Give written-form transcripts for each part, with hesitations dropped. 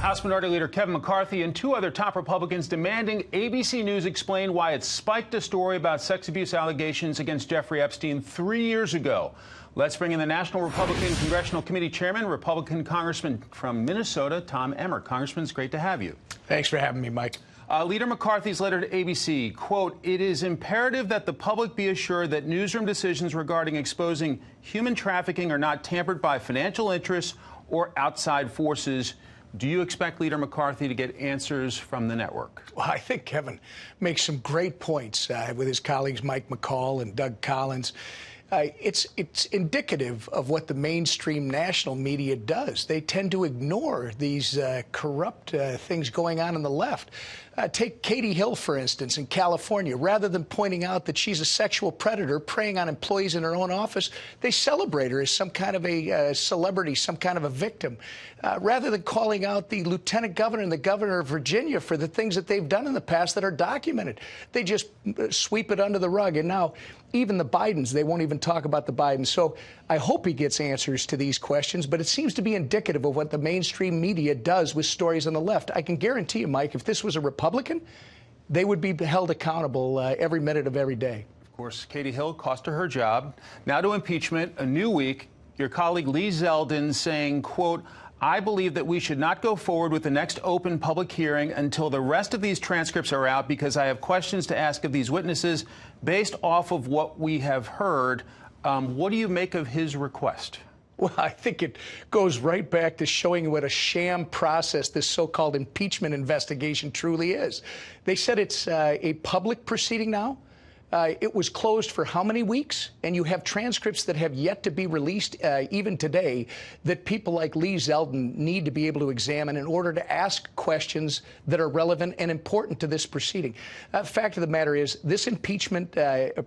House Minority Leader Kevin McCarthy and two other top Republicans demanding ABC News explain why it spiked a story about sex abuse allegations against Jeffrey Epstein 3 years ago. Let's bring in the National Republican Congressional Committee Chairman, Republican Congressman from Minnesota, Tom Emmer. Congressman, it's great to have you. Thanks for having me, Mike. Leader McCarthy's letter to ABC, quote, "It is imperative that the public be assured that newsroom decisions regarding exposing human trafficking are not tampered by financial interests or outside forces." Do you expect Leader McCarthy to get answers from the network? Well, I think Kevin makes some great points with his colleagues Mike McCall and Doug Collins. It's indicative of what the mainstream national media does. They tend to ignore these corrupt things going on the left. Take Katie Hill, for instance, in California. Rather than pointing out that she's a sexual predator preying on employees in her own office, they celebrate her as some kind of a celebrity, some kind of a victim. Rather than calling out the lieutenant governor and the governor of Virginia for the things that they've done in the past that are documented, they just sweep it under the rug. And now even the Bidens, they won't even talk about the Bidens. So I hope he gets answers to these questions, but it seems to be indicative of what the mainstream media does with stories on the left. I can guarantee you, Mike, if this was a Republican, they would be held accountable every minute of every day. Of course, Katie Hill cost her job. Now to impeachment, a new week. Your colleague Lee Zeldin saying, quote, "I believe that we should not go forward with the next open public hearing until the rest of these transcripts are out because I have questions to ask of these witnesses based off of what we have heard." What do you make of his request? Well, I think it goes right back to showing what a sham process this so-called impeachment investigation truly is. They said it's a public proceeding now. It was closed for how many weeks? And you have transcripts that have yet to be released even today that people like Lee Zeldin need to be able to examine in order to ask questions that are relevant and important to this proceeding. Fact of the matter is, this impeachment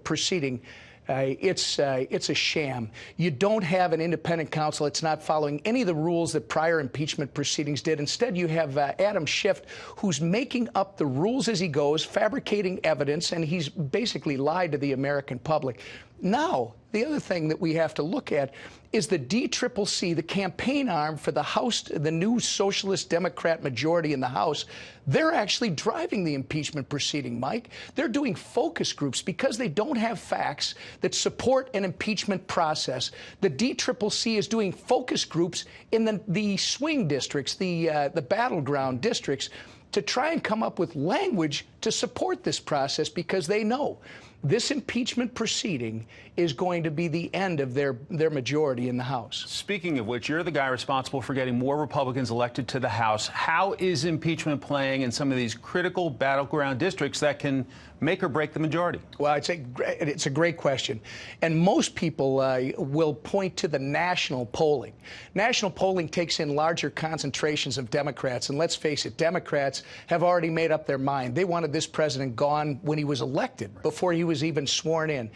proceeding, it's a sham. You don't have an independent counsel. It's not following any of the rules that prior impeachment proceedings did. Instead, you have Adam Schiff, who's making up the rules as he goes, fabricating evidence, and he's basically lied to the American public. Now, the other thing that we have to look at is the DCCC, the campaign arm for the House, the new Socialist Democrat majority in the House. They're actually driving the impeachment proceeding, Mike. They're doing focus groups because they don't have facts that support an impeachment process. The DCCC is doing focus groups in the swing districts, the battleground districts, to try and come up with language to support this process because they know this impeachment proceeding is going to be the end of their majority in the House. Speaking of which, you're the guy responsible for getting more Republicans elected to the House. How is impeachment playing in some of these critical battleground districts that can make or break the majority? Well, it's a great question. And most people will point to the national polling. National polling takes in larger concentrations of Democrats. And let's face it, Democrats have already made up their mind. They wanted this president gone when he was elected, before he was even sworn in.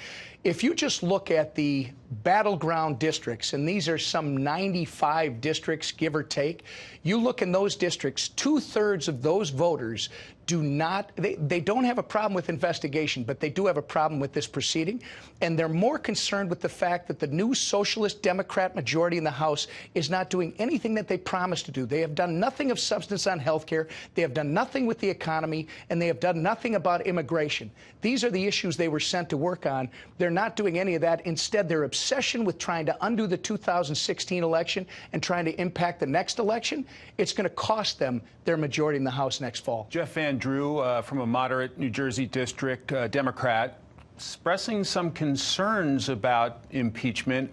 If you just look at the battleground districts, and these are some 95 districts, give or take, you look in those districts, 2/3 of those voters do not, they don't have a problem with investigation, but they do have a problem with this proceeding. And they're more concerned with the fact that the new Socialist Democrat majority in the House is not doing anything that they promised to do. They have done nothing of substance on health care. They have done nothing with the economy, and they have done nothing about immigration. These are the issues they were sent to work on. They're not doing any of that. Instead, their obsession with trying to undo the 2016 election and trying to impact the next election, it's going to cost them their majority in the House next fall. Jeff Van Drew from a moderate New Jersey district, Democrat, expressing some concerns about impeachment.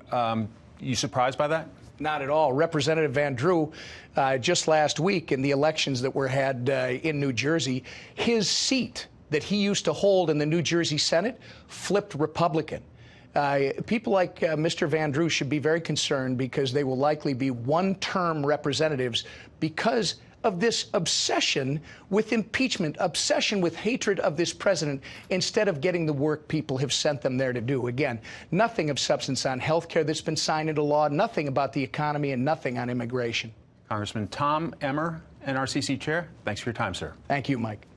You surprised by that? Not at all. Representative Van Drew, just last week in the elections that were had in New Jersey, his seat that he used to hold in the New Jersey Senate flipped Republican. People like Mr. Van Drew should be very concerned because they will likely be one-term representatives because of this obsession with impeachment, obsession with hatred of this president, instead of getting the work people have sent them there to do. Again, nothing of substance on health care that's been signed into law, nothing about the economy, and nothing on immigration. Congressman Tom Emmer, NRCC Chair, thanks for your time, sir. Thank you, Mike.